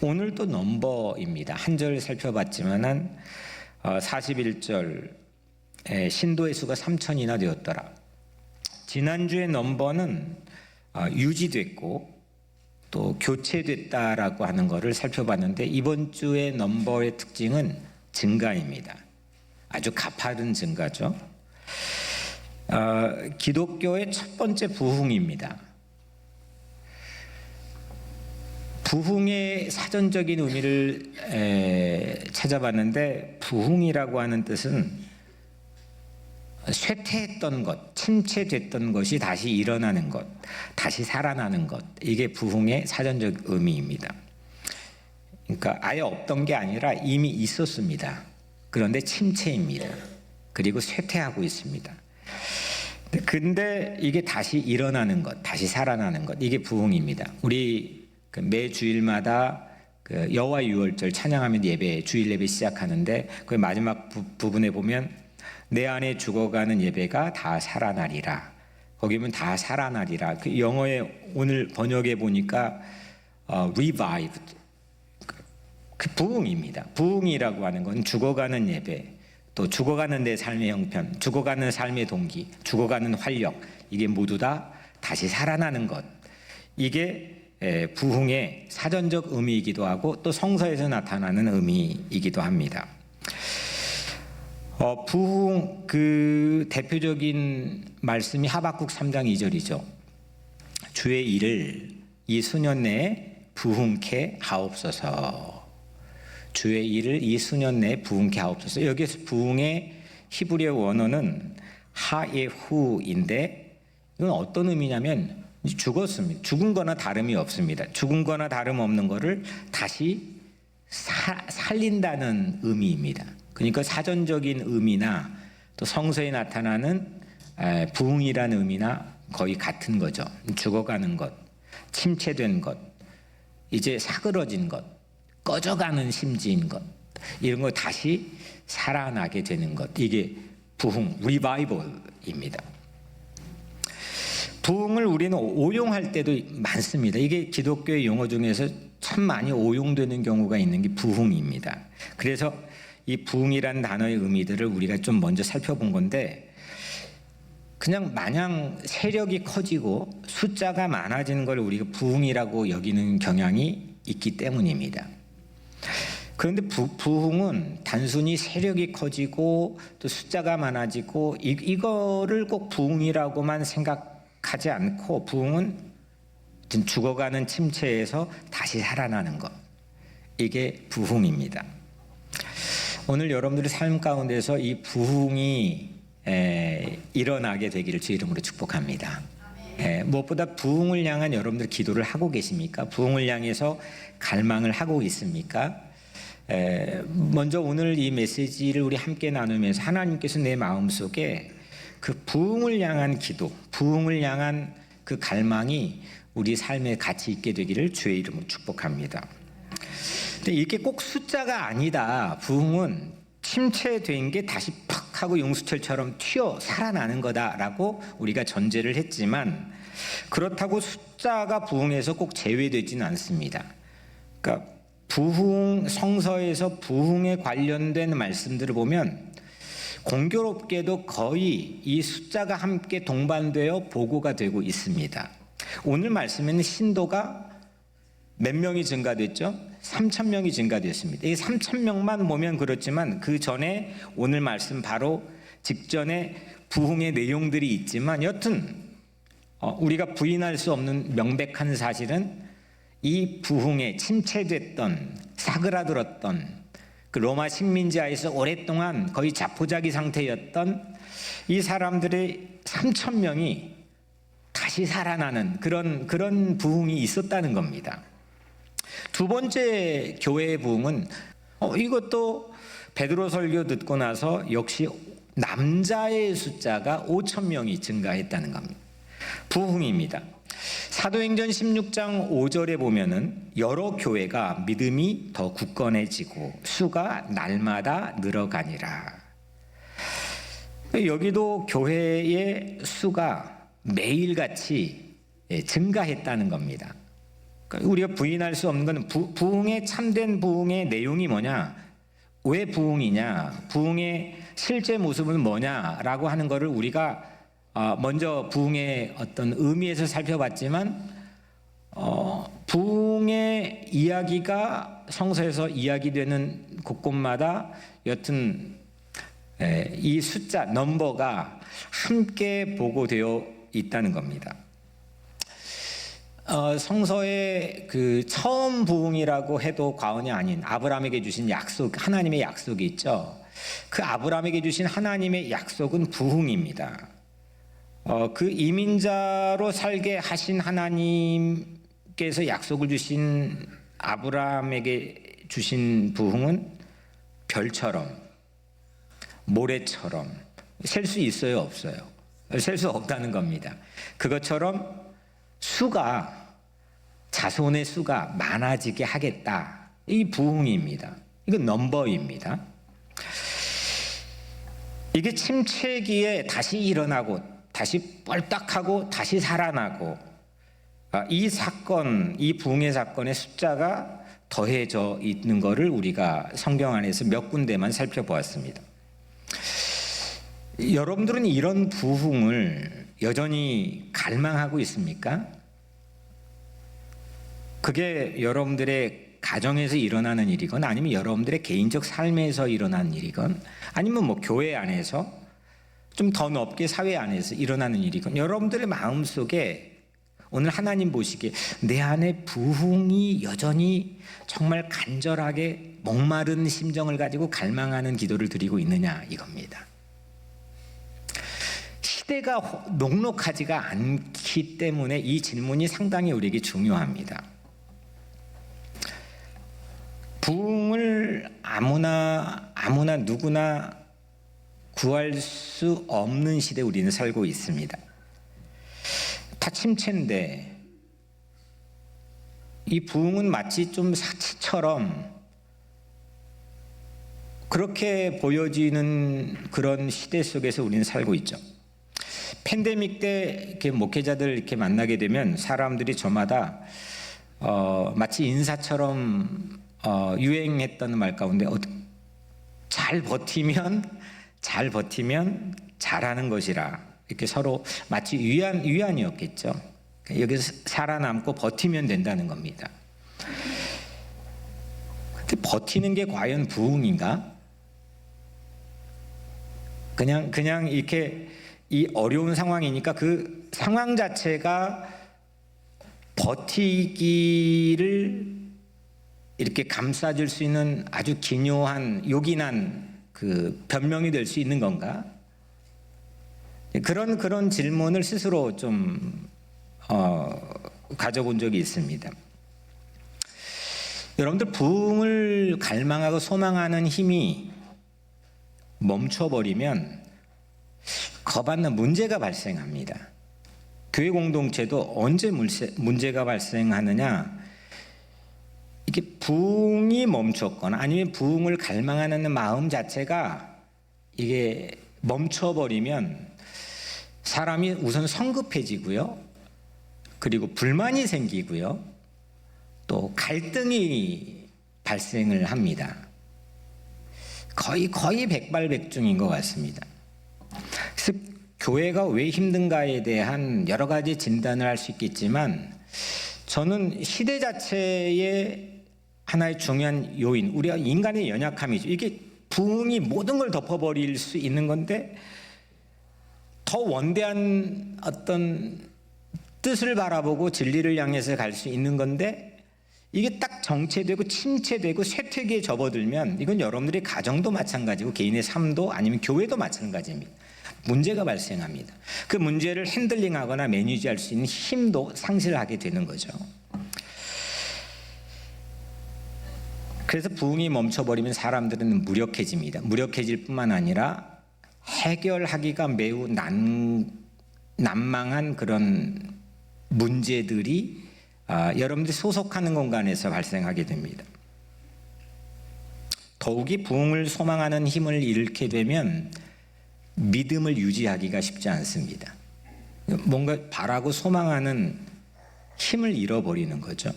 오늘도 넘버입니다. 한 절 살펴봤지만은 41절 신도의 수가 3,000이나 되었더라. 지난주의 넘버는 유지됐고 또 교체됐다라고 하는 것을 살펴봤는데, 이번 주의 넘버의 특징은 증가입니다. 아주 가파른 증가죠. 기독교의 첫 번째 부흥입니다. 부흥의 사전적인 의미를 찾아봤는데, 부흥이라고 하는 뜻은 쇠퇴했던 것, 침체됐던 것이 다시 일어나는 것, 다시 살아나는 것, 이게 부흥의 사전적 의미입니다. 그러니까 아예 없던 게 아니라 이미 있었습니다. 그런데 침체입니다. 그리고 쇠퇴하고 있습니다. 근데 이게 다시 일어나는 것, 다시 살아나는 것, 이게 부흥입니다. 우리 매 주일마다 여호와 유월절 찬양하면 예배, 주일 예배 시작하는데, 그 마지막 부분에 보면 내 안에 죽어가는 예배가 다 살아나리라. 거기 보면 다 살아나리라. 그 영어의 오늘 번역해 보니까 revived. 그 부흥입니다. 부흥이라고 하는 건 죽어가는 예배, 또 죽어가는 내 삶의 형편, 죽어가는 삶의 동기, 죽어가는 활력, 이게 모두 다 다시 살아나는 것. 이게 부흥의 사전적 의미이기도 하고 또 성서에서 나타나는 의미이기도 합니다. 부흥 그 대표적인 말씀이 하박국 3장 2절이죠. 주의 일을 이 수년 내에 부흥케 하옵소서. 주의 일을 이 수년 내에 부흥케 하옵소서. 여기서 부흥의 히브리어 원어는 하예후인데, 이건 어떤 의미냐면 죽었습니다. 죽은 거나 다름이 없습니다. 죽은 거나 다름없는 거를 다시 살린다는 의미입니다. 그러니까 사전적인 의미나 또 성서에 나타나는 부흥이라는 의미나 거의 같은 거죠. 죽어가는 것, 침체된 것, 이제 사그러진 것, 꺼져가는 심지인 것, 이런 거 다시 살아나게 되는 것, 이게 부흥, 리바이벌입니다. 부흥을 우리는 오용할 때도 많습니다. 이게 기독교의 용어 중에서 참 많이 오용되는 경우가 있는 게 부흥입니다. 그래서 이 부흥이라는 단어의 의미들을 우리가 좀 먼저 살펴본 건데, 그냥 마냥 세력이 커지고 숫자가 많아지는 걸 우리가 부흥이라고 여기는 경향이 있기 때문입니다. 그런데 부흥은 단순히 세력이 커지고 또 숫자가 많아지고 이거를 꼭 부흥이라고만 생각하지 않고, 부흥은 죽어가는 침체에서 다시 살아나는 것, 이게 부흥입니다. 오늘 여러분들의 삶 가운데서 이 부흥이 일어나게 되기를 주 이름으로 축복합니다. 무엇보다 부흥을 향한 여러분들 기도를 하고 계십니까? 부흥을 향해서 갈망을 하고 있습니까? 먼저 오늘 이 메시지를 우리 함께 나누면서 하나님께서 내 마음속에 그 부흥을 향한 기도, 부흥을 향한 그 갈망이 우리 삶에 같이 있게 되기를 주의 이름으로 축복합니다. 근데 이게 꼭 숫자가 아니다. 부흥은 침체된 게 다시 팍 하고 용수철처럼 튀어 살아나는 거다라고 우리가 전제를 했지만, 그렇다고 숫자가 부흥에서 꼭 제외되지는 않습니다. 그러니까 부흥, 성서에서 부흥에 관련된 말씀들을 보면 공교롭게도 거의 이 숫자가 함께 동반되어 보고가 되고 있습니다. 오늘 말씀에는 신도가 몇 명이 증가됐죠? 3,000명이 증가됐습니다. 이 3,000명만 보면 그렇지만 그 전에 오늘 말씀 바로 직전에 부흥의 내용들이 있지만, 여튼 우리가 부인할 수 없는 명백한 사실은 이 부흥에 침체됐던, 사그라들었던 그 로마 식민지하에서 오랫동안 거의 자포자기 상태였던 이 사람들의 3,000명이 다시 살아나는 그런 부흥이 있었다는 겁니다. 두 번째 교회의 부흥은 이것도 베드로 설교 듣고 나서 역시 남자의 숫자가 5,000명이 증가했다는 겁니다. 부흥입니다. 사도행전 16장 5절에 보면은 여러 교회가 믿음이 더 굳건해지고 수가 날마다 늘어가니라. 여기도 교회의 수가 매일같이 증가했다는 겁니다. 그러니까 우리가 부인할 수 없는 것은 부흥의 참된 부흥의 내용이 뭐냐, 왜 부흥이냐, 부흥의 실제 모습은 뭐냐라고 하는 것을 우리가 먼저 부흥의 어떤 의미에서 살펴봤지만 부흥의 이야기가 성서에서 이야기되는 곳곳마다 여튼 이 숫자 넘버가 함께 보고되어 있다는 겁니다. 성서의 그 처음 부흥이라고 해도 과언이 아닌 아브라함에게 주신 약속, 하나님의 약속이 있죠. 그 아브라함에게 주신 하나님의 약속은 부흥입니다. 그 이민자로 살게 하신 하나님께서 약속을 주신 아브라함에게 주신 부흥은 별처럼, 모래처럼 셀 수 있어요, 없어요? 셀 수 없다는 겁니다. 그것처럼 자손의 수가 많아지게 하겠다. 이 부흥입니다. 이건 넘버입니다. 이게 침체기에 다시 일어나고 다시 뻘딱하고 다시 살아나고 이 사건, 이 부흥의 사건의 숫자가 더해져 있는 것을 우리가 성경 안에서 몇 군데만 살펴보았습니다. 여러분들은 이런 부흥을 여전히 갈망하고 있습니까? 그게 여러분들의 가정에서 일어나는 일이건 아니면 여러분들의 개인적 삶에서 일어나는 일이건 아니면 뭐 교회 안에서 좀 더 넓게 사회 안에서 일어나는 일이건 여러분들의 마음속에 오늘 하나님 보시기에 내 안에 부흥이 여전히 정말 간절하게 목마른 심정을 가지고 갈망하는 기도를 드리고 있느냐 이겁니다. 시대가 녹록하지가 않기 때문에 이 질문이 상당히 우리에게 중요합니다. 부흥을 아무나 누구나 구할 수 없는 시대에 우리는 살고 있습니다. 다 침체인데 이 부흥은 마치 좀 사치처럼 그렇게 보여지는 그런 시대 속에서 우리는 살고 있죠. 팬데믹 때 이렇게 목회자들 이렇게 만나게 되면 사람들이 저마다 마치 인사처럼 유행했던 말 가운데 잘 버티면 잘하는 것이라 이렇게 서로 마치 위안이었겠죠. 여기서 살아남고 버티면 된다는 겁니다. 근데 버티는 게 과연 부흥인가? 그냥 이렇게 이 어려운 상황이니까 그 상황 자체가 버티기를 이렇게 감싸줄 수 있는 아주 기묘한 요긴한 그 변명이 될 수 있는 건가? 그런 질문을 스스로 좀 가져본 적이 있습니다. 여러분들 부흥을 갈망하고 소망하는 힘이 멈춰버리면 거받는 문제가 발생합니다. 교회 공동체도 언제 문제가 발생하느냐? 이게 부흥이 멈췄거나 아니면 부흥을 갈망하는 마음 자체가 이게 멈춰버리면 사람이 우선 성급해지고요. 그리고 불만이 생기고요. 또 갈등이 발생을 합니다. 거의 백발백중인 것 같습니다. 그래서 교회가 왜 힘든가에 대한 여러 가지 진단을 할 수 있겠지만 저는 시대 자체의 하나의 중요한 요인, 우리가 인간의 연약함이죠. 이게 부흥이 모든 걸 덮어버릴 수 있는 건데 더 원대한 어떤 뜻을 바라보고 진리를 향해서 갈 수 있는 건데 이게 딱 정체되고 침체되고 쇠퇴기에 접어들면 이건 여러분들의 가정도 마찬가지고 개인의 삶도 아니면 교회도 마찬가지입니다. 문제가 발생합니다. 그 문제를 핸들링하거나 매니지할 수 있는 힘도 상실하게 되는 거죠. 그래서 부흥이 멈춰버리면 사람들은 무력해집니다. 무력해질 뿐만 아니라 해결하기가 매우 난망한 그런 문제들이 여러분들이 소속하는 공간에서 발생하게 됩니다. 더욱이 부흥을 소망하는 힘을 잃게 되면 믿음을 유지하기가 쉽지 않습니다. 뭔가 바라고 소망하는 힘을 잃어버리는 거죠.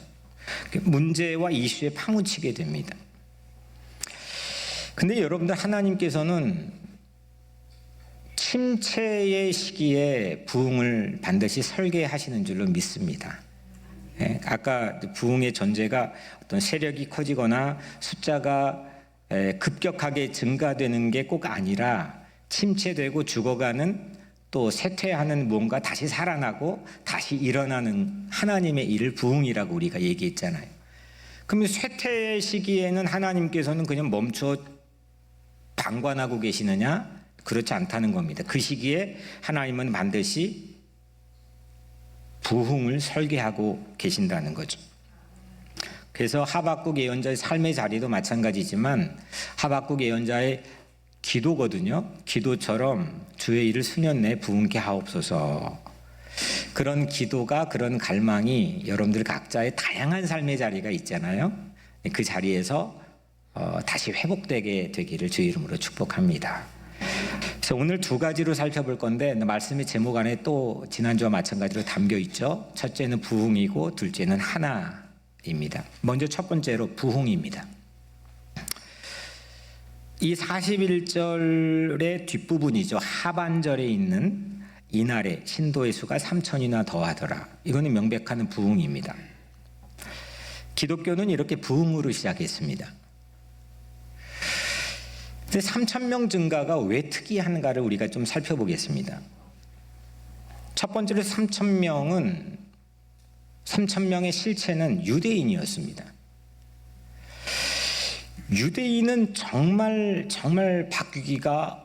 문제와 이슈에 파묻히게 됩니다. 근데 여러분들, 하나님께서는 침체의 시기에 부흥을 반드시 설계하시는 줄로 믿습니다. 아까 부흥의 전제가 어떤 세력이 커지거나 숫자가 급격하게 증가되는 게 꼭 아니라 침체되고 죽어가는, 또 쇠퇴하는 뭔가 다시 살아나고 다시 일어나는 하나님의 일을 부흥이라고 우리가 얘기했잖아요. 그러면 쇠퇴 시기에는 하나님께서는 그냥 멈춰 방관하고 계시느냐? 그렇지 않다는 겁니다. 그 시기에 하나님은 반드시 부흥을 설계하고 계신다는 거죠. 그래서 하박국 예언자의 삶의 자리도 마찬가지지만 하박국 예언자의 기도거든요. 기도처럼 주의 일을 수년 내에 부흥케 하옵소서. 그런 기도가, 그런 갈망이 여러분들 각자의 다양한 삶의 자리가 있잖아요. 그 자리에서 다시 회복되게 되기를 주의 이름으로 축복합니다. 그래서 오늘 두 가지로 살펴볼 건데, 말씀의 제목 안에 또 지난주와 마찬가지로 담겨 있죠. 첫째는 부흥이고 둘째는 하나입니다. 먼저 첫 번째로 부흥입니다. 이 41절의 뒷부분이죠. 하반절에 있는 이날에 신도의 수가 3,000이나 더하더라. 이거는 명백한 부흥입니다. 기독교는 이렇게 부흥으로 시작했습니다. 근데 3,000명 증가가 왜 특이한가를 우리가 좀 살펴보겠습니다. 첫 번째로 3,000명의 실체는 유대인이었습니다. 유대인은 정말 바뀌기가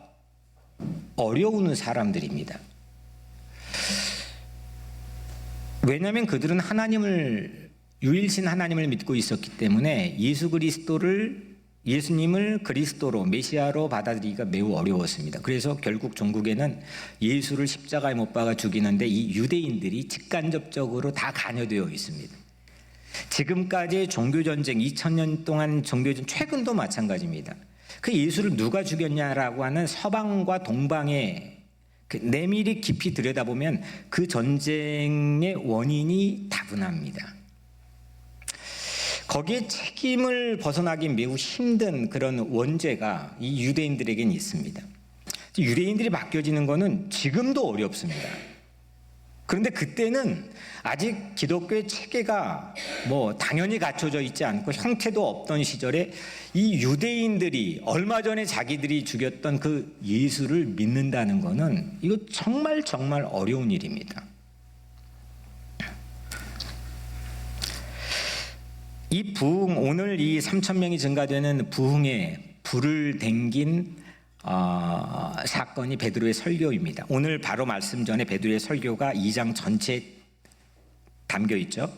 어려운 사람들입니다. 왜냐하면 그들은 유일신 하나님을 믿고 있었기 때문에 예수님을 그리스도로, 메시아로 받아들이기가 매우 어려웠습니다. 그래서 결국 종국에는 예수를 십자가에 못 박아 죽이는데 이 유대인들이 직간접적으로 다 관여되어 있습니다. 지금까지의 종교전쟁, 2000년 동안 종교전쟁, 최근도 마찬가지입니다. 그 예수를 누가 죽였냐라고 하는 서방과 동방의 내밀히 깊이 들여다보면 그 전쟁의 원인이 다분합니다. 거기에 책임을 벗어나기 매우 힘든 그런 원죄가 이 유대인들에겐 있습니다. 유대인들이 바뀌어지는 것은 지금도 어렵습니다. 그런데 그때는 아직 기독교의 체계가 당연히 갖춰져 있지 않고 형태도 없던 시절에 이 유대인들이 얼마 전에 자기들이 죽였던 그 예수를 믿는다는 것은 이거 정말 어려운 일입니다. 이 부흥, 오늘 이 3,000명이 증가되는 부흥에 불을 댕긴 사건이 베드로의 설교입니다. 오늘 바로 말씀 전에 베드로의 설교가 2장 전체에 담겨 있죠.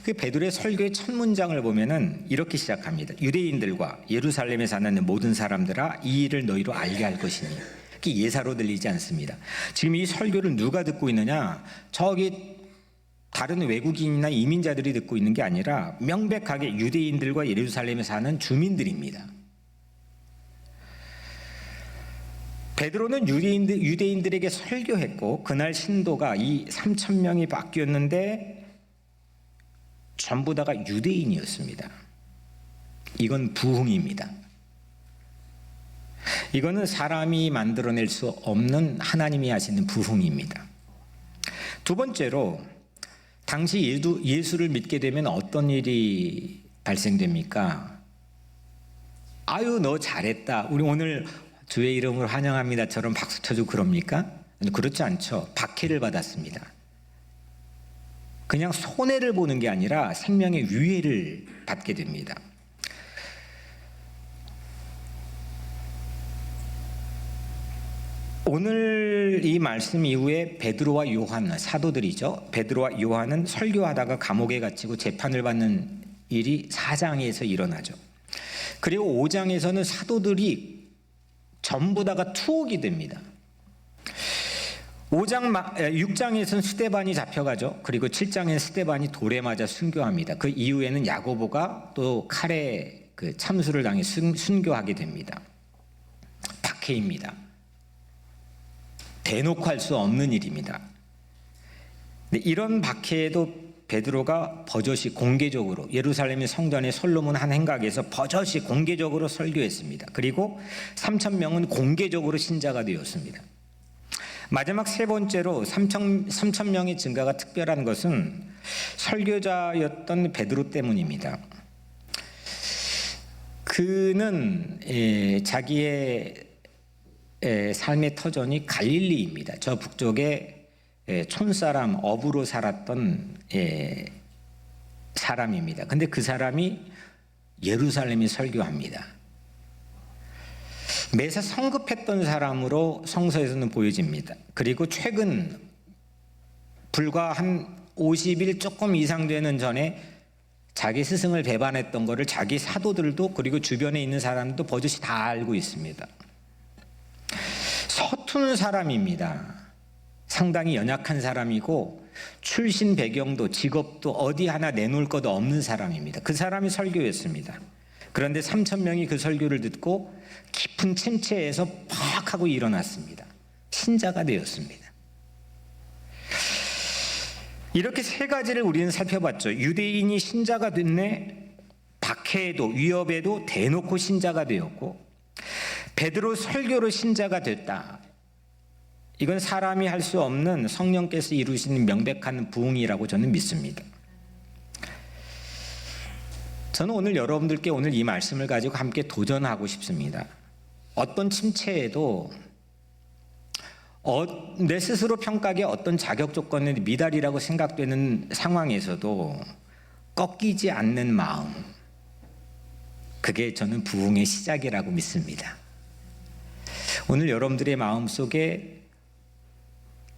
그 베드로의 설교의 첫 문장을 보면은 이렇게 시작합니다. 유대인들과 예루살렘에 사는 모든 사람들아, 이 일을 너희로 알게 할 것이니. 그게 예사로 들리지 않습니다. 지금 이 설교를 누가 듣고 있느냐? 저기 다른 외국인이나 이민자들이 듣고 있는 게 아니라 명백하게 유대인들과 예루살렘에 사는 주민들입니다. 베드로는 유대인들에게 설교했고 그날 신도가 이 3,000명이 바뀌었는데 전부 다가 유대인이었습니다. 이건 부흥입니다. 이거는 사람이 만들어낼 수 없는 하나님이 하시는 부흥입니다. 두 번째로, 당시 예수를 믿게 되면 어떤 일이 발생됩니까? 아유, 너 잘했다, 우리 오늘 주의 이름으로 환영합니다처럼 박수 쳐주고 그럽니까? 그렇지 않죠. 박해를 받았습니다. 그냥 손해를 보는 게 아니라 생명의 위해를 받게 됩니다. 오늘 이 말씀 이후에 베드로와 요한, 사도들이죠. 베드로와 요한은 설교하다가 감옥에 갇히고 재판을 받는 일이 4장에서 일어나죠. 그리고 5장에서는 사도들이 전부 다가 투옥이 됩니다. 6장에서는 스데반이 잡혀가죠. 그리고 7장에 스데반이 돌에 맞아 순교합니다. 그 이후에는 야고보가 또 칼에 참수를 당해 순교하게 됩니다. 박해입니다. 대놓고 할 수 없는 일입니다. 이런 박해에도 베드로가 버젓이 공개적으로 예루살렘의 성전의 솔로몬 한 행각에서 버젓이 공개적으로 설교했습니다. 그리고 3,000명은 공개적으로 신자가 되었습니다. 마지막 세 번째로 3,000명의 증가가 특별한 것은 설교자였던 베드로 때문입니다. 그는 자기의 삶의 터전이 갈릴리입니다. 저 북쪽에 촌사람 어부로 살았던 사람입니다. 근데 그 사람이 예루살렘에 설교합니다. 매사 성급했던 사람으로 성서에서는 보여집니다. 그리고 최근 불과 한 50일 조금 이상 되는 전에 자기 스승을 배반했던 것을 자기 사도들도 그리고 주변에 있는 사람도 버젓이 다 알고 있습니다. 서툰 사람입니다. 상당히 연약한 사람이고 출신 배경도 직업도 어디 하나 내놓을 것 없는 사람입니다. 그 사람이 설교했습니다. 그런데 3,000명이 그 설교를 듣고 깊은 침체에서 팍 하고 일어났습니다. 신자가 되었습니다. 이렇게 세 가지를 우리는 살펴봤죠. 유대인이 신자가 됐네, 박해에도 위협에도 대놓고 신자가 되었고, 베드로 설교로 신자가 됐다. 이건 사람이 할 수 없는 성령께서 이루시는 명백한 부흥이라고 저는 믿습니다. 저는 오늘 여러분들께 오늘 이 말씀을 가지고 함께 도전하고 싶습니다. 어떤 침체에도 내 스스로 평가하기에 어떤 자격 조건의 미달이라고 생각되는 상황에서도 꺾이지 않는 마음, 그게 저는 부흥의 시작이라고 믿습니다. 오늘 여러분들의 마음속에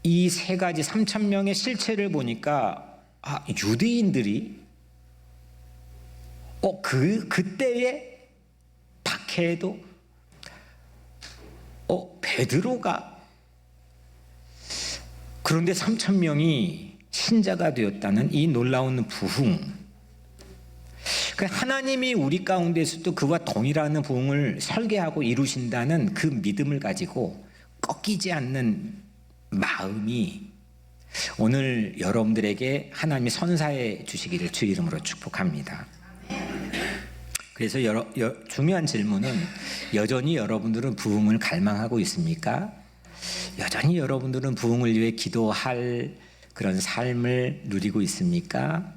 이 세 가지 3,000명의 실체를 보니까 유대인들이 그때의 박해에도 베드로가 그런데 3,000명이 신자가 되었다는 이 놀라운 부흥, 하나님이 우리 가운데서도 그와 동일한 부흥을 설계하고 이루신다는 그 믿음을 가지고 꺾이지 않는 마음이 오늘 여러분들에게 하나님이 선사해 주시기를 주 이름으로 축복합니다. 그래서 중요한 질문은 여전히 여러분들은 부흥을 갈망하고 있습니까? 여전히 여러분들은 부흥을 위해 기도할 그런 삶을 누리고 있습니까?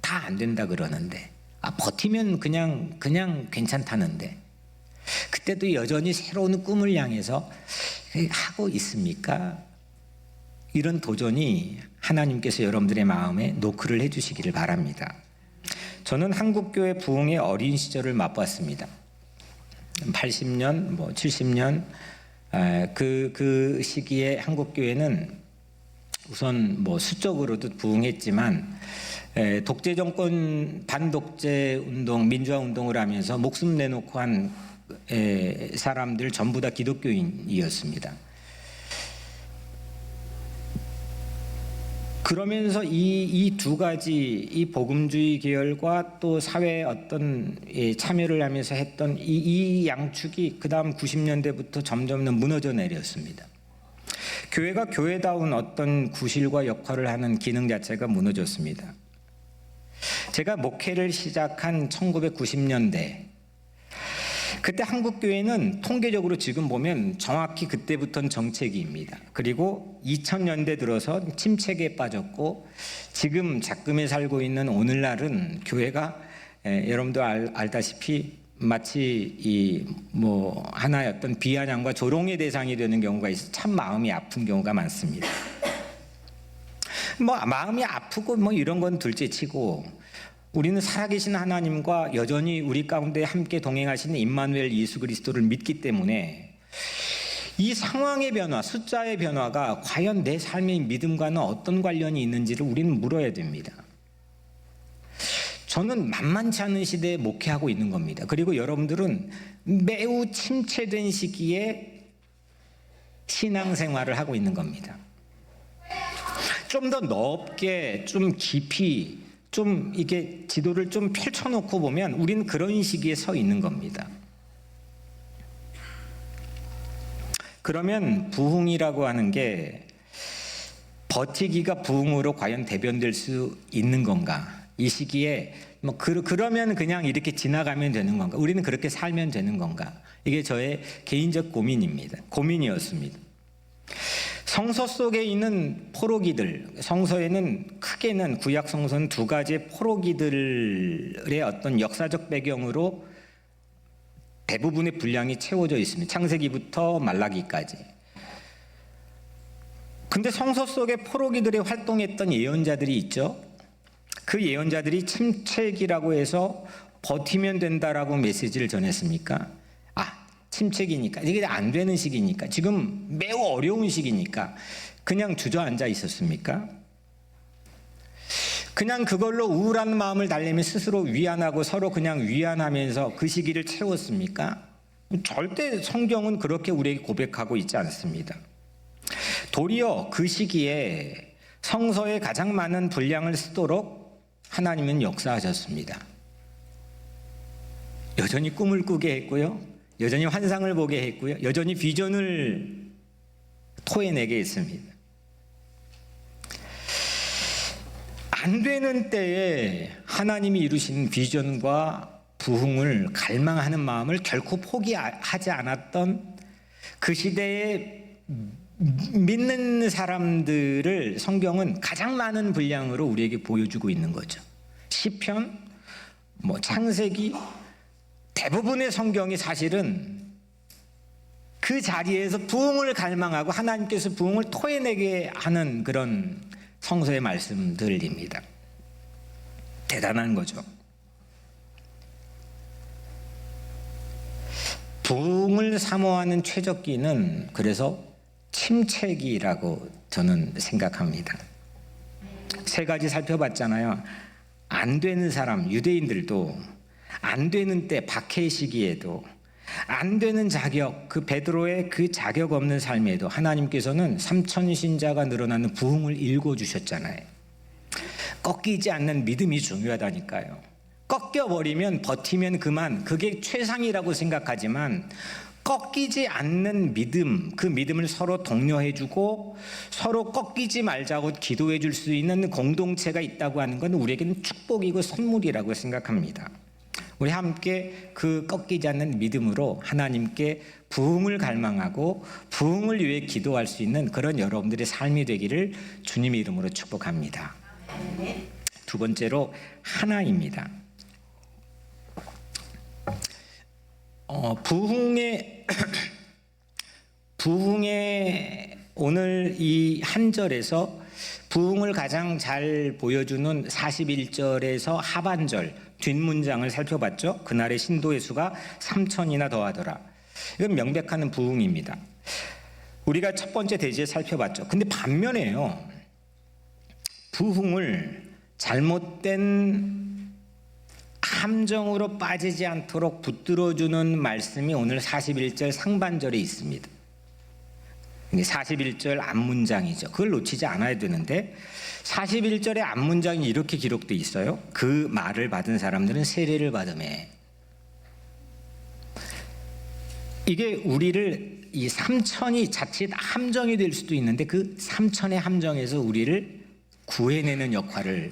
다 안 된다 그러는데, 버티면 그냥 괜찮다는데, 그때도 여전히 새로운 꿈을 향해서 하고 있습니까? 이런 도전이 하나님께서 여러분들의 마음에 노크를 해주시기를 바랍니다. 저는 한국교회 부흥의 어린 시절을 맛봤습니다. 80년, 70년 그 시기에 한국교회는 우선 수적으로도 부흥했지만 독재 정권 반독재 운동, 민주화 운동을 하면서 목숨 내놓고 한 사람들 전부 다 기독교인이었습니다. 그러면서 이 두 가지, 이 복음주의 계열과 또 사회에 어떤 참여를 하면서 했던 이 양축이 그 다음 90년대부터 점점 무너져 내렸습니다. 교회가 교회다운 어떤 구실과 역할을 하는 기능 자체가 무너졌습니다. 제가 목회를 시작한 1990년대, 그때 한국교회는 통계적으로 지금 보면 정확히 그때부터는 정체기입니다. 그리고 2000년대 들어서 침체기에 빠졌고, 지금 작금에 살고 있는 오늘날은 교회가 여러분도 알다시피 마치 하나의 어떤 비아냥과 조롱의 대상이 되는 경우가 있어 참 마음이 아픈 경우가 많습니다. 마음이 아프고 이런 건 둘째치고, 우리는 살아계신 하나님과 여전히 우리 가운데 함께 동행하시는 임마누엘 예수 그리스도를 믿기 때문에 이 상황의 변화, 숫자의 변화가 과연 내 삶의 믿음과는 어떤 관련이 있는지를 우리는 물어야 됩니다. 저는 만만치 않은 시대에 목회하고 있는 겁니다. 그리고 여러분들은 매우 침체된 시기에 신앙생활을 하고 있는 겁니다. 좀 더 넓게, 좀 깊이, 좀 이게 지도를 좀 펼쳐놓고 보면 우리는 그런 시기에 서 있는 겁니다. 그러면 부흥이라고 하는 게 버티기가 부흥으로 과연 대변될 수 있는 건가? 이 시기에 그러면 그냥 이렇게 지나가면 되는 건가? 우리는 그렇게 살면 되는 건가? 이게 저의 개인적 고민이었습니다. 성서 속에 있는 포로기들, 성서에는 크게는 구약 성서는 두 가지의 포로기들의 어떤 역사적 배경으로 대부분의 분량이 채워져 있습니다. 창세기부터 말라기까지. 근데 성서 속에 포로기들이 활동했던 예언자들이 있죠. 그 예언자들이 침체기라고 해서 버티면 된다라고 메시지를 전했습니까? 침체기니까, 이게 안 되는 시기니까, 지금 매우 어려운 시기니까 그냥 주저앉아 있었습니까? 그냥 그걸로 우울한 마음을 달래며 스스로 위안하고 서로 그냥 위안하면서 그 시기를 채웠습니까? 절대 성경은 그렇게 우리에게 고백하고 있지 않습니다. 도리어 그 시기에 성서에 가장 많은 분량을 쓰도록 하나님은 역사하셨습니다. 여전히 꿈을 꾸게 했고요, 여전히 환상을 보게 했고요, 여전히 비전을 토해내게 했습니다. 안 되는 때에 하나님이 이루신 비전과 부흥을 갈망하는 마음을 결코 포기하지 않았던 그 시대에 믿는 사람들을 성경은 가장 많은 분량으로 우리에게 보여주고 있는 거죠. 시편, 창세기, 대부분의 성경이 사실은 그 자리에서 부흥을 갈망하고 하나님께서 부흥을 토해내게 하는 그런 성서의 말씀들입니다. 대단한 거죠. 부흥을 사모하는 최적기는 그래서 침체기라고 저는 생각합니다. 세 가지 살펴봤잖아요. 안 되는 사람, 유대인들도 안 되는 때, 박해 시기에도 안 되는 자격, 그 베드로의 그 자격 없는 삶에도 하나님께서는 3천 신자가 늘어나는 부흥을 일궈주셨잖아요. 꺾이지 않는 믿음이 중요하다니까요. 꺾여버리면, 버티면 그만, 그게 최상이라고 생각하지만 꺾이지 않는 믿음, 그 믿음을 서로 독려해주고 서로 꺾이지 말자고 기도해줄 수 있는 공동체가 있다고 하는 건 우리에게는 축복이고 선물이라고 생각합니다. 우리 함께 그 꺾이지 않는 믿음으로 하나님께 부흥을 갈망하고 부흥을 위해 기도할 수 있는 그런 여러분들의 삶이 되기를 주님의 이름으로 축복합니다. 두 번째로 하나입니다. 부흥의 오늘 이 한 절에서 부흥을 가장 잘 보여주는 41절에서 하반절 뒷문장을 살펴봤죠. 그날의 신도의 수가 3천이나 더하더라. 이건 명백한 부흥입니다. 우리가 첫 번째 대지에 살펴봤죠. 근데 반면에요, 부흥을 잘못된 함정으로 빠지지 않도록 붙들어주는 말씀이 오늘 41절 상반절에 있습니다. 41절 앞문장이죠. 그걸 놓치지 않아야 되는데 41절의 앞문장이 이렇게 기록되어 있어요. 그 말을 받은 사람들은 세례를 받으매. 이게 우리를 이 3천이 자칫 함정이 될 수도 있는데 그 3천의 함정에서 우리를 구해내는 역할을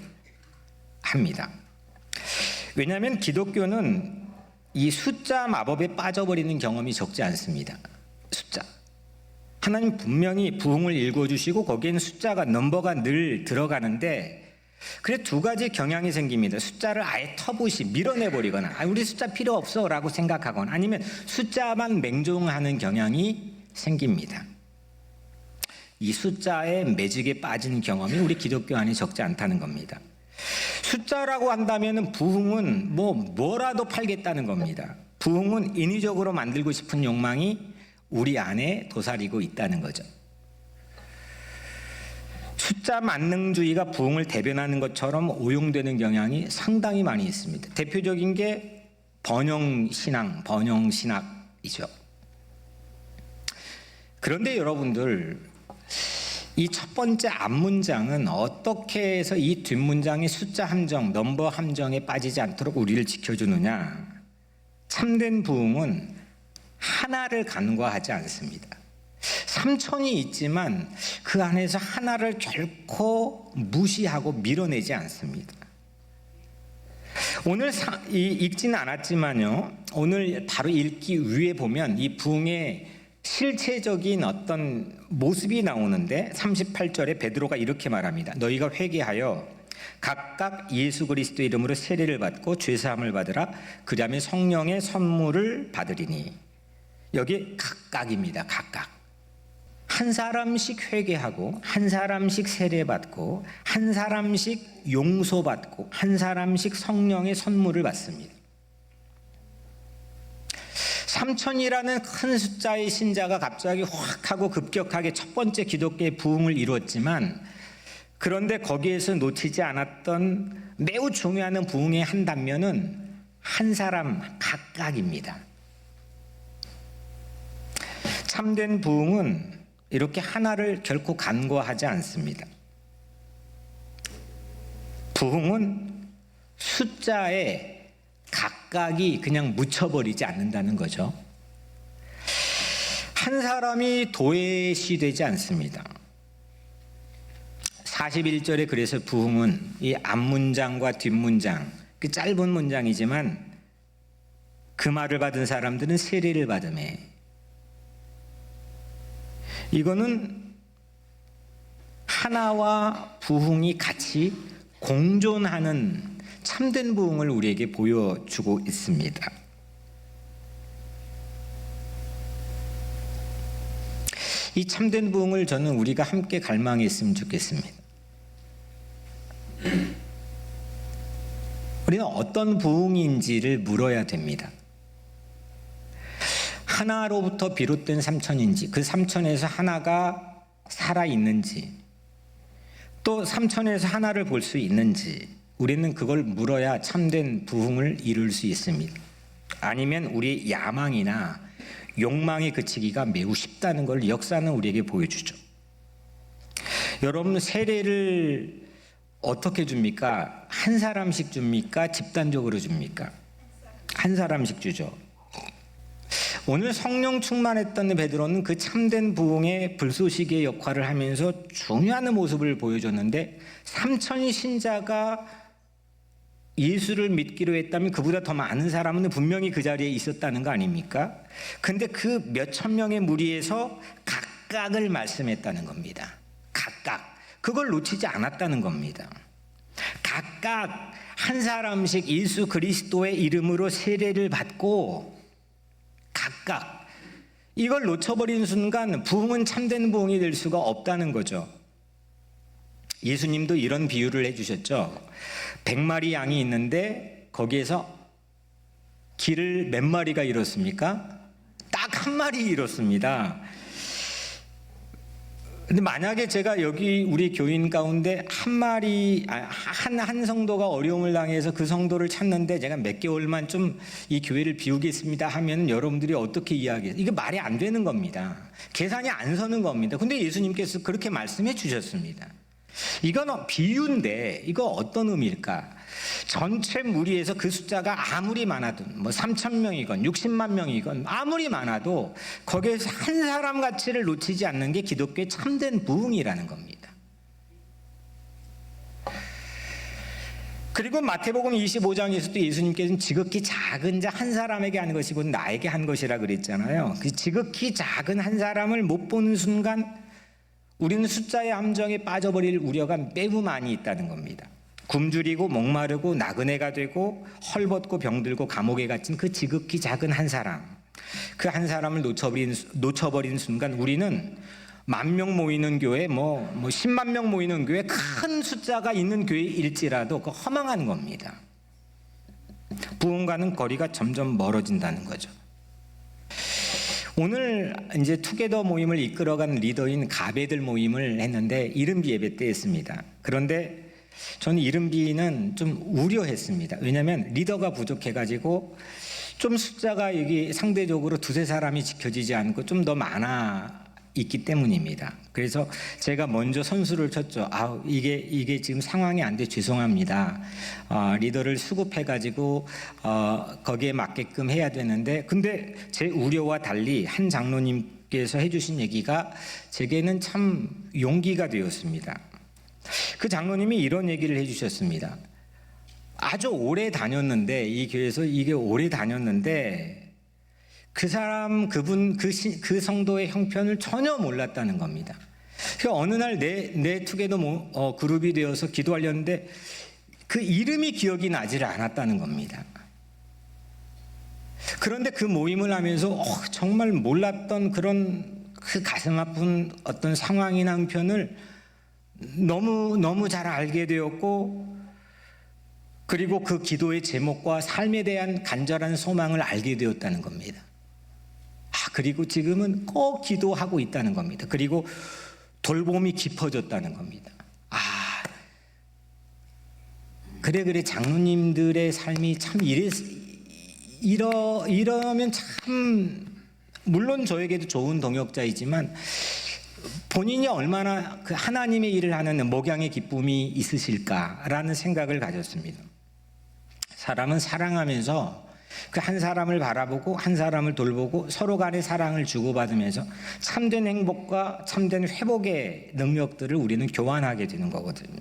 합니다. 왜냐하면 기독교는 이 숫자 마법에 빠져버리는 경험이 적지 않습니다. 숫자. 하나님 분명히 부흥을 일궈주시고 거기에는 숫자가, 넘버가 늘 들어가는데 그래 두 가지 경향이 생깁니다. 숫자를 아예 터부시 밀어내버리거나 우리 숫자 필요 없어 라고 생각하거나 아니면 숫자만 맹종하는 경향이 생깁니다. 이 숫자의 매직에 빠진 경험이 우리 기독교 안에 적지 않다는 겁니다. 숫자라고 한다면 부흥은 뭐라도 팔겠다는 겁니다. 부흥은 인위적으로 만들고 싶은 욕망이 우리 안에 도사리고 있다는 거죠. 숫자 만능주의가 부흥을 대변하는 것처럼 오용되는 경향이 상당히 많이 있습니다. 대표적인 게 번영신학이죠. 그런데 여러분들, 이 첫 번째 앞문장은 어떻게 해서 이 뒷문장의 숫자 함정, 넘버 함정에 빠지지 않도록 우리를 지켜주느냐? 참된 부흥은 하나를 간과하지 않습니다. 삼천이 있지만 그 안에서 하나를 결코 무시하고 밀어내지 않습니다. 오늘 읽지는 않았지만요, 오늘 바로 읽기 위에 보면 이 부흥의 실체적인 어떤 모습이 나오는데 38절에 베드로가 이렇게 말합니다. 너희가 회개하여 각각 예수 그리스도 이름으로 세례를 받고 죄사함을 받으라. 그리하면 성령의 선물을 받으리니. 여기 각각입니다. 각각. 한 사람씩 회개하고, 한 사람씩 세례받고, 한 사람씩 용서받고, 한 사람씩 성령의 선물을 받습니다. 3천이라는 큰 숫자의 신자가 갑자기 확 하고 급격하게 첫 번째 기독교의 부흥을 이루었지만, 그런데 거기에서 놓치지 않았던 매우 중요한 부흥의 한 단면은 한 사람 각각입니다. 참된 부흥은 이렇게 하나를 결코 간과하지 않습니다. 부흥은 숫자에 각각이 그냥 묻혀버리지 않는다는 거죠. 한 사람이 도외시 되지 않습니다. 41절에 그래서 부흥은 이 앞문장과 뒷문장, 그 짧은 문장이지만 그 말을 받은 사람들은 세례를 받으매, 이거는 하나와 부흥이 같이 공존하는 참된 부흥을 우리에게 보여주고 있습니다. 이 참된 부흥을 저는 우리가 함께 갈망했으면 좋겠습니다. 우리는 어떤 부흥인지를 물어야 됩니다. 하나로부터 비롯된 삼천인지, 그 삼천에서 하나가 살아있는지, 또 삼천에서 하나를 볼 수 있는지, 우리는 그걸 물어야 참된 부흥을 이룰 수 있습니다. 아니면 우리의 야망이나 욕망에 그치기가 매우 쉽다는 걸 역사는 우리에게 보여주죠. 여러분, 세례를 어떻게 줍니까? 한 사람씩 줍니까? 집단적으로 줍니까? 한 사람씩 주죠. 오늘 성령 충만했던 베드로는 그 참된 부흥의 불쏘시개의 역할을 하면서 중요한 모습을 보여줬는데, 3천 신자가 예수를 믿기로 했다면 그보다 더 많은 사람은 분명히 그 자리에 있었다는 거 아닙니까? 근데 그 몇천 명의 무리에서 각각을 말씀했다는 겁니다. 각각. 그걸 놓치지 않았다는 겁니다. 각각 한 사람씩 예수 그리스도의 이름으로 세례를 받고, 각각 이걸 놓쳐버린 순간 부흥은 참된 부흥이 될 수가 없다는 거죠. 예수님도 이런 비유를 해주셨죠. 100마리 양이 있는데 거기에서 길을 몇 마리가 잃었습니까? 딱 한 마리 잃었습니다. 근데 만약에 제가 여기 우리 교인 가운데 한 성도가 어려움을 당해서 그 성도를 찾는데 제가 몇 개월만 좀 이 교회를 비우겠습니다 하면 여러분들이 어떻게 이해하겠어요? 이게 말이 안 되는 겁니다. 계산이 안 서는 겁니다. 근데 예수님께서 그렇게 말씀해 주셨습니다. 이건 비유인데 이거 어떤 의미일까? 전체 무리에서 그 숫자가 아무리 많아도 3,000명이건 60만 명이건 아무리 많아도 거기에서 한 사람 가치를 놓치지 않는 게 기독교의 참된 부흥이라는 겁니다. 그리고 마태복음 25장에서도 예수님께서는 지극히 작은 자 한 사람에게 한 것이고 나에게 한 것이라 그랬잖아요. 그 지극히 작은 한 사람을 못 보는 순간 우리는 숫자의 함정에 빠져버릴 우려가 매우 많이 있다는 겁니다. 굶주리고 목마르고 나그네가 되고 헐벗고 병들고 감옥에 갇힌 그 지극히 작은 한 사람, 그 한 사람을 놓쳐버린 순간 우리는 10,000명 모이는 교회, 10만 명 모이는 교회, 큰 숫자가 있는 교회일지라도 그 허망한 겁니다. 부흥과는 거리가 점점 멀어진다는 거죠. 오늘 이제 투게더 모임을 이끌어간 리더인 가베들 모임을 했는데 이른비 예배 때 했습니다. 그런데 저는 이른비는 좀 우려했습니다. 왜냐하면 리더가 부족해가지고 좀 숫자가 여기 상대적으로 두세 사람이 지켜지지 않고 좀 더 많아 있기 때문입니다. 그래서 제가 먼저 선수를 쳤죠. 이게 지금 상황이 안 돼 죄송합니다. 리더를 수급해가지고 거기에 맞게끔 해야 되는데, 근데 제 우려와 달리 한 장로님 장로님께서 해주신 얘기가 제게는 참 용기가 되었습니다. 그 장로님이 이런 얘기를 해주셨습니다. 아주 오래 다녔는데, 이 교회에서 이게 오래 다녔는데 그 사람, 그 성도의 형편을 전혀 몰랐다는 겁니다. 그래서 어느 날 내 투게더 그룹이 되어서 기도하려는데 그 이름이 기억이 나지를 않았다는 겁니다. 그런데 그 모임을 하면서 정말 몰랐던 그런 그 가슴 아픈 어떤 상황이나 형편을 너무 잘 알게 되었고, 그리고 그 기도의 제목과 삶에 대한 간절한 소망을 알게 되었다는 겁니다. 그리고 지금은 꼭 기도하고 있다는 겁니다. 그리고 돌봄이 깊어졌다는 겁니다. 그래 장로님들의 삶이 참 이러면 참, 물론 저에게도 좋은 동역자이지만 본인이 얼마나 그 하나님의 일을 하는 목양의 기쁨이 있으실까라는 생각을 가졌습니다. 사람은 사랑하면서 그 한 사람을 바라보고 한 사람을 돌보고 서로 간의 사랑을 주고받으면서 참된 행복과 참된 회복의 능력들을 우리는 교환하게 되는 거거든요.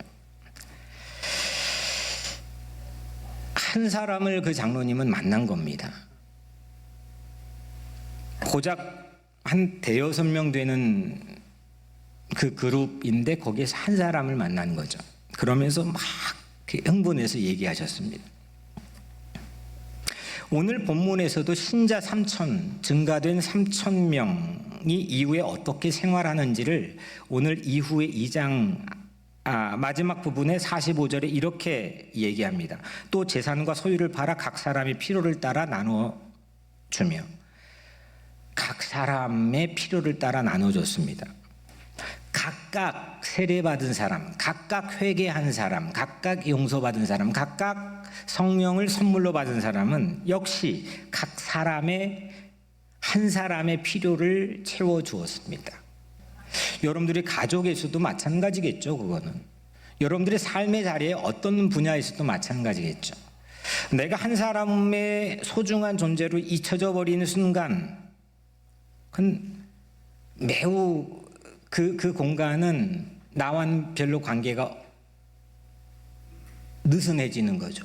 한 사람을 그 장로님은 만난 겁니다. 고작 한 대여섯 명 되는 그 그룹인데 거기에서 한 사람을 만난 거죠. 그러면서 막 흥분해서 얘기하셨습니다. 오늘 본문에서도 신자 3천, 증가된 3,000명이 이후에 어떻게 생활하는지를 오늘 이후의 2장 마지막 부분의 45절에 이렇게 얘기합니다. 또 재산과 소유를 팔아 각 사람의 필요를 따라 나눠 주며, 각 사람의 필요를 따라 나눠줬습니다. 각각 세례받은 사람, 각각 회개한 사람, 각각 용서받은 사람, 각각 성령을 선물로 받은 사람은 역시 각 사람의 한 사람의 필요를 채워주었습니다. 여러분들이 가족에서도 마찬가지겠죠. 그거는 여러분들의 삶의 자리에 어떤 분야에서도 마찬가지겠죠. 내가 한 사람의 소중한 존재로 잊혀져 버리는 순간, 그건 매우 그 공간은 나와는 별로 관계가 느슨해지는 거죠.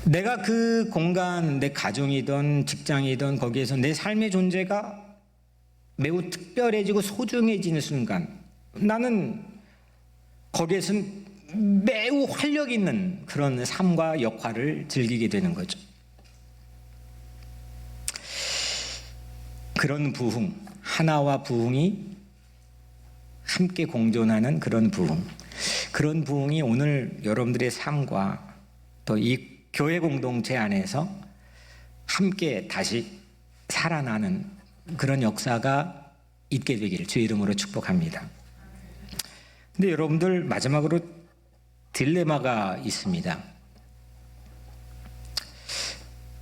내가 그 공간, 내 가정이든 직장이든 거기에서 내 삶의 존재가 매우 특별해지고 소중해지는 순간, 나는 거기에서 매우 활력 있는 그런 삶과 역할을 즐기게 되는 거죠. 그런 부흥, 하나와 부흥이 함께 공존하는 그런 부흥이 오늘 여러분들의 삶과 또 이 교회 공동체 안에서 함께 다시 살아나는 그런 역사가 있게 되기를 주의 이름으로 축복합니다. 근데 여러분들, 마지막으로 딜레마가 있습니다.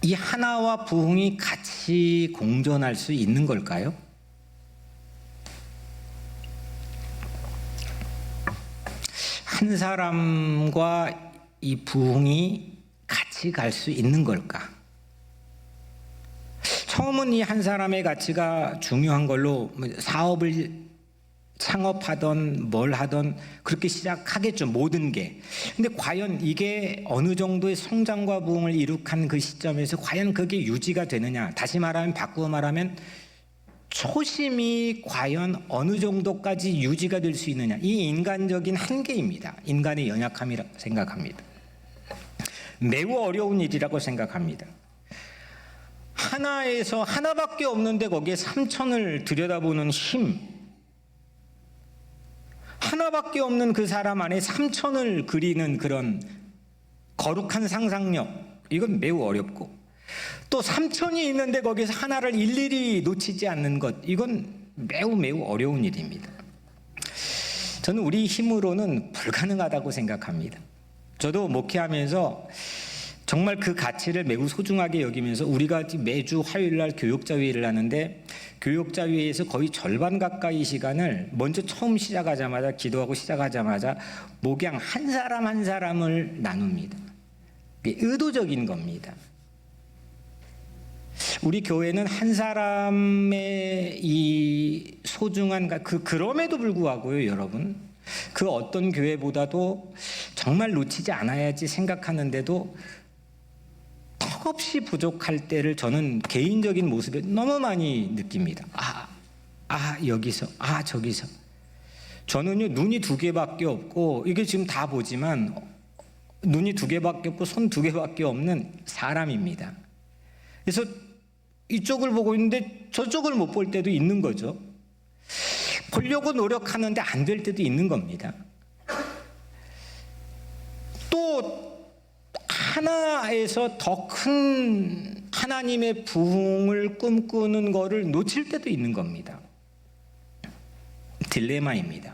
이 하나와 부흥이 같이 공존할 수 있는 걸까요? 한 사람과 이 부흥이 같이 갈 수 있는 걸까? 처음은 이 한 사람의 가치가 중요한 걸로 사업을 창업하던 뭘 하던 그렇게 시작하겠죠, 모든 게. 근데 과연 이게 어느 정도의 성장과 부흥을 이룩한 그 시점에서 과연 그게 유지가 되느냐? 다시 말하면, 바꾸어 말하면 초심이 과연 어느 정도까지 유지가 될 수 있느냐? 이 인간적인 한계입니다. 인간의 연약함이라고 생각합니다. 매우 어려운 일이라고 생각합니다. 하나에서 하나밖에 없는데 거기에 3천을 들여다보는 힘, 하나밖에 없는 그 사람 안에 3천을 그리는 그런 거룩한 상상력, 이건 매우 어렵고, 또 3천이 있는데 거기서 하나를 일일이 놓치지 않는 것, 이건 매우 어려운 일입니다. 저는 우리 힘으로는 불가능하다고 생각합니다. 저도 목회하면서 정말 그 가치를 매우 소중하게 여기면서 우리가 매주 화요일날 교육자회의를 하는데, 교육자회의에서 거의 절반 가까이 시간을 먼저 처음 시작하자마자, 기도하고 시작하자마자 목양 한 사람 한 사람을 나눕니다. 이게 의도적인 겁니다. 우리 교회는 한 사람의 이 소중한 그럼에도 불구하고요, 여러분. 그 어떤 교회보다도 정말 놓치지 않아야지 생각하는데도 턱없이 부족할 때를 저는 개인적인 모습에 너무 많이 느낍니다. 여기서, 저기서. 저는요, 눈이 2개밖에 없고, 이게 지금 다 보지만, 눈이 2개밖에 없고, 손 2개밖에 없는 사람입니다. 그래서 이쪽을 보고 있는데 저쪽을 못 볼 때도 있는 거죠. 보려고 노력하는데 안 될 때도 있는 겁니다. 또 하나에서 더 큰 하나님의 부흥을 꿈꾸는 거를 놓칠 때도 있는 겁니다. 딜레마입니다.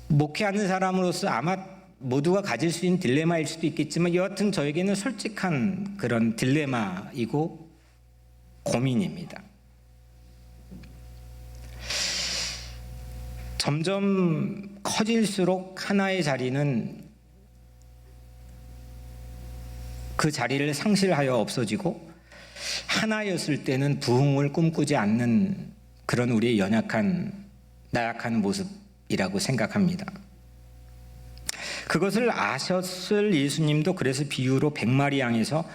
목회하는 사람으로서 아마 모두가 가질 수 있는 딜레마일 수도 있겠지만 여하튼 저에게는 솔직한 그런 딜레마이고 고민입니다. 점점 커질수록 하나의 자리는 그 자리를 상실하여 없어지고 하나였을 때는 부흥을 꿈꾸지 않는 그런 우리의 나약한 모습이라고 생각합니다. 그것을 아셨을 예수님도 그래서 비유로 100마리 양에서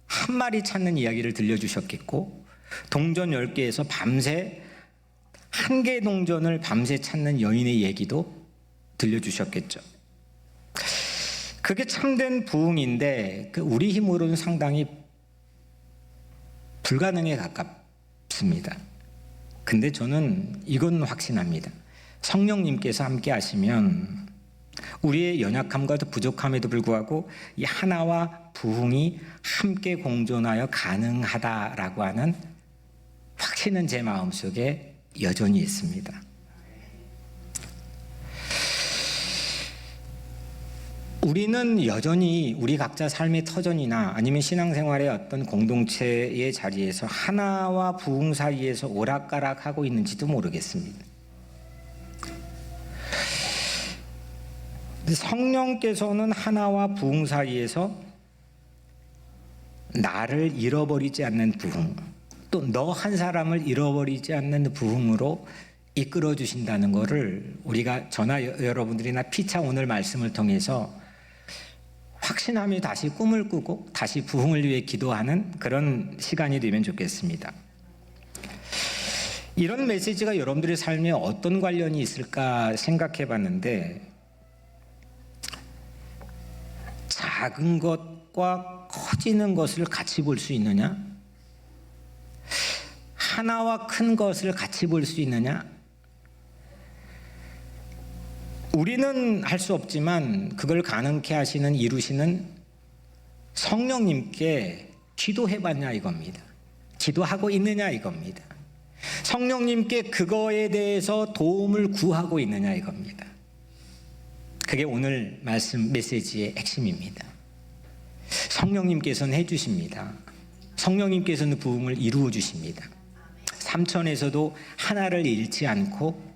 한 마리 찾는 이야기를 들려주셨겠고, 동전 10개에서 밤새 1개 동전을 밤새 찾는 여인의 얘기도 들려주셨겠죠. 그게 참된 부흥인데 우리 힘으로는 상당히 불가능에 가깝습니다. 근데 저는 이건 확신합니다. 성령님께서 함께 하시면 우리의 연약함과도 부족함에도 불구하고 이 하나와 부흥이 함께 공존하여 가능하다라고 하는 확신은 제 마음속에 여전히 있습니다. 우리는 여전히 우리 각자 삶의 터전이나 아니면 신앙생활의 어떤 공동체의 자리에서 하나와 부흥 사이에서 오락가락하고 있는지도 모르겠습니다. 성령께서는 하나와 부흥 사이에서 나를 잃어버리지 않는 부흥, 또 너 한 사람을 잃어버리지 않는 부흥으로 이끌어 주신다는 것을 우리가 저나 여러분들이나 피차 오늘 말씀을 통해서 확신하며 다시 꿈을 꾸고 다시 부흥을 위해 기도하는 그런 시간이 되면 좋겠습니다. 이런 메시지가 여러분들의 삶에 어떤 관련이 있을까 생각해 봤는데, 작은 것과 커지는 것을 같이 볼 수 있느냐? 하나와 큰 것을 같이 볼 수 있느냐? 우리는 할 수 없지만 그걸 가능케 하시는 이루시는 성령님께 기도해봤냐 이겁니다. 기도하고 있느냐 이겁니다. 성령님께 그거에 대해서 도움을 구하고 있느냐 이겁니다. 그게 오늘 말씀 메시지의 핵심입니다. 성령님께서는 해주십니다. 성령님께서는 부흥을 이루어 주십니다. 삼천에서도 하나를 잃지 않고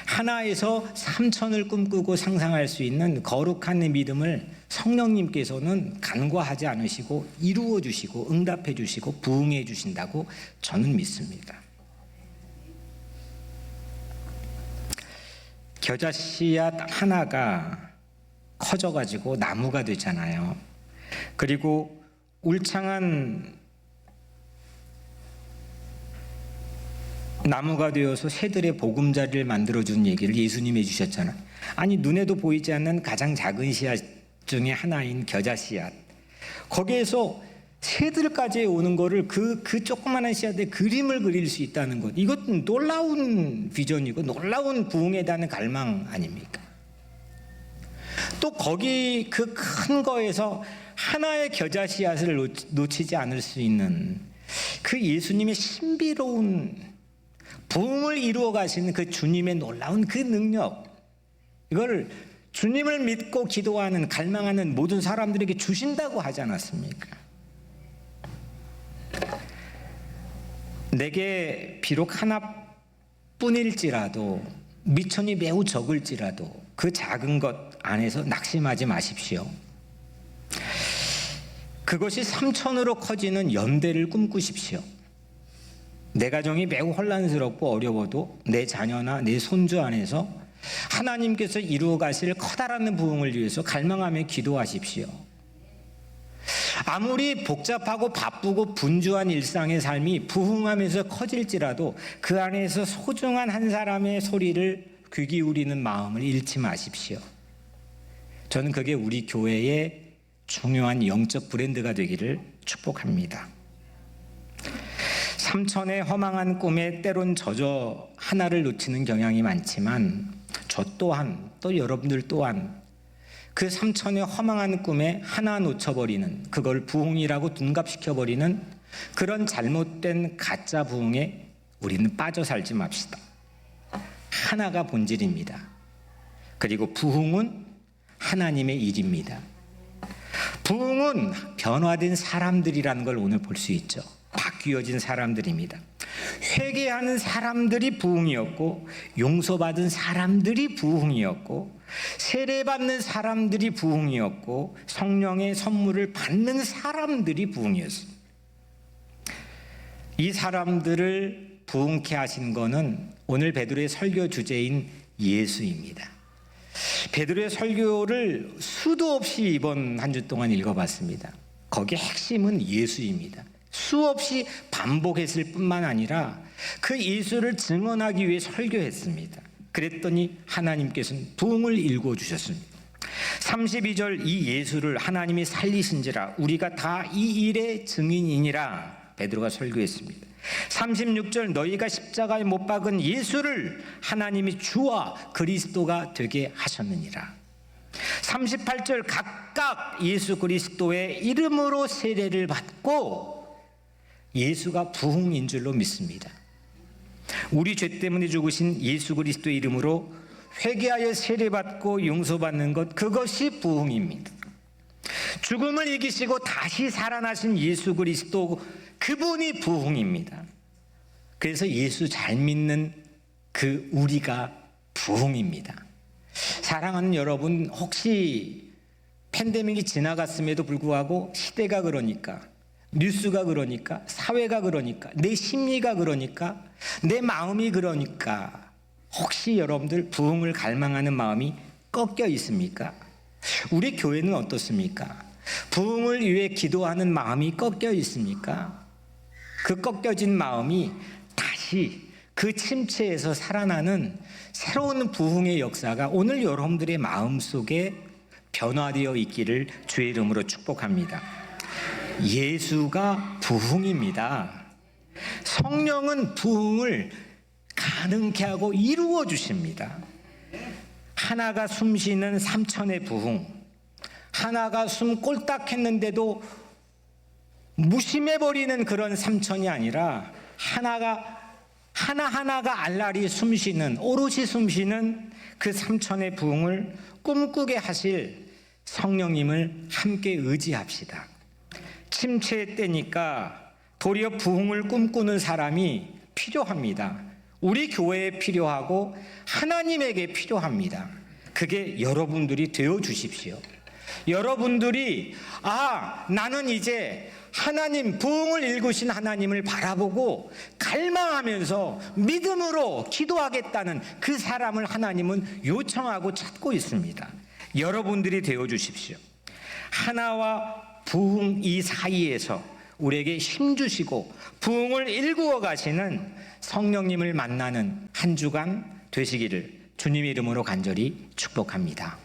하나에서 삼천을 꿈꾸고 상상할 수 있는 거룩한 믿음을 성령님께서는 간과하지 않으시고 이루어 주시고 응답해 주시고 부흥해 주신다고 저는 믿습니다. 겨자씨앗 하나가 커져가지고 나무가 되잖아요. 그리고 울창한 나무가 되어서 새들의 보금자리를 만들어주는 얘기를 예수님이 해주셨잖아요. 아니 눈에도 보이지 않는 가장 작은 씨앗 중에 하나인 겨자씨앗, 거기에서 새들까지 오는 거를 그 조그마한 씨앗에 그림을 그릴 수 있다는 것, 이것은 놀라운 비전이고 놀라운 부흥에 대한 갈망 아닙니까? 또 거기 그 큰 거에서 하나의 겨자씨앗을 놓치지 않을 수 있는 그 예수님의 신비로운 부흥을 이루어 가시는 그 주님의 놀라운 그 능력, 이걸 주님을 믿고 기도하는 갈망하는 모든 사람들에게 주신다고 하지 않았습니까? 내게 비록 하나뿐일지라도 미천이 매우 적을지라도 그 작은 것 안에서 낙심하지 마십시오. 그것이 삼천으로 커지는 연대를 꿈꾸십시오. 내 가정이 매우 혼란스럽고 어려워도 내 자녀나 내 손주 안에서 하나님께서 이루어 가실 커다란 부흥을 위해서 갈망하며 기도하십시오. 아무리 복잡하고 바쁘고 분주한 일상의 삶이 부흥하면서 커질지라도 그 안에서 소중한 한 사람의 소리를 귀 기울이는 마음을 잃지 마십시오. 저는 그게 우리 교회의 중요한 영적 브랜드가 되기를 축복합니다. 삼천의 허망한 꿈에 때론 젖어 하나를 놓치는 경향이 많지만 저 또한 또 여러분들 또한 그 삼천의 허망한 꿈에 하나 놓쳐버리는, 그걸 부흥이라고 둔갑시켜버리는 그런 잘못된 가짜 부흥에 우리는 빠져 살지 맙시다. 하나가 본질입니다. 그리고 부흥은 하나님의 일입니다. 부흥은 변화된 사람들이라는 걸 오늘 볼 수 있죠. 바뀌어진 사람들입니다. 회개하는 사람들이 부흥이었고, 용서받은 사람들이 부흥이었고, 세례받는 사람들이 부흥이었고, 성령의 선물을 받는 사람들이 부흥이었습니다. 이 사람들을 부흥케 하신 것은 오늘 베드로의 설교 주제인 예수입니다. 베드로의 설교를 수도 없이 이번 한 주 동안 읽어봤습니다. 거기에 핵심은 예수입니다. 수없이 반복했을 뿐만 아니라 그 예수를 증언하기 위해 설교했습니다. 그랬더니 하나님께서는 부흥을 일궈주셨습니다. 32절 이 예수를 하나님이 살리신지라 우리가 다 이 일의 증인이니라 베드로가 설교했습니다. 36절 너희가 십자가에 못 박은 예수를 하나님이 주와 그리스도가 되게 하셨느니라. 38절 각각 예수 그리스도의 이름으로 세례를 받고 예수가 부흥인 줄로 믿습니다. 우리 죄 때문에 죽으신 예수 그리스도의 이름으로 회개하여 세례받고 용서받는 것, 그것이 부흥입니다. 죽음을 이기시고 다시 살아나신 예수 그리스도, 그분이 부흥입니다. 그래서 예수 잘 믿는 그 우리가 부흥입니다. 사랑하는 여러분, 혹시 팬데믹이 지나갔음에도 불구하고 시대가 그러니까, 뉴스가 그러니까, 사회가 그러니까, 내 심리가 그러니까, 내 마음이 그러니까 혹시 여러분들 부흥을 갈망하는 마음이 꺾여 있습니까? 우리 교회는 어떻습니까? 부흥을 위해 기도하는 마음이 꺾여 있습니까? 그 꺾여진 마음이 다시 그 침체에서 살아나는 새로운 부흥의 역사가 오늘 여러분들의 마음속에 변화되어 있기를 주의 이름으로 축복합니다. 예수가 부흥입니다. 성령은 부흥을 가능케 하고 이루어 주십니다. 하나가 숨쉬는 삼천의 부흥, 하나가 숨 꼴딱 했는데도 무심해버리는 그런 삼천이 아니라 하나하나가 알랄이 숨쉬는, 오롯이 숨쉬는 그 삼천의 부흥을 꿈꾸게 하실 성령님을 함께 의지합시다. 침체의 때니까 도리어 부흥을 꿈꾸는 사람이 필요합니다. 우리 교회에 필요하고 하나님에게 필요합니다. 그게 여러분들이 되어 주십시오. 여러분들이 나는 이제 하나님, 부흥을 일구신 하나님을 바라보고 갈망하면서 믿음으로 기도하겠다는 그 사람을 하나님은 요청하고 찾고 있습니다. 여러분들이 되어 주십시오. 하나와 부흥 이 사이에서 우리에게 힘주시고 부흥을 일구어 가시는 성령님을 만나는 한 주간 되시기를 주님의 이름으로 간절히 축복합니다.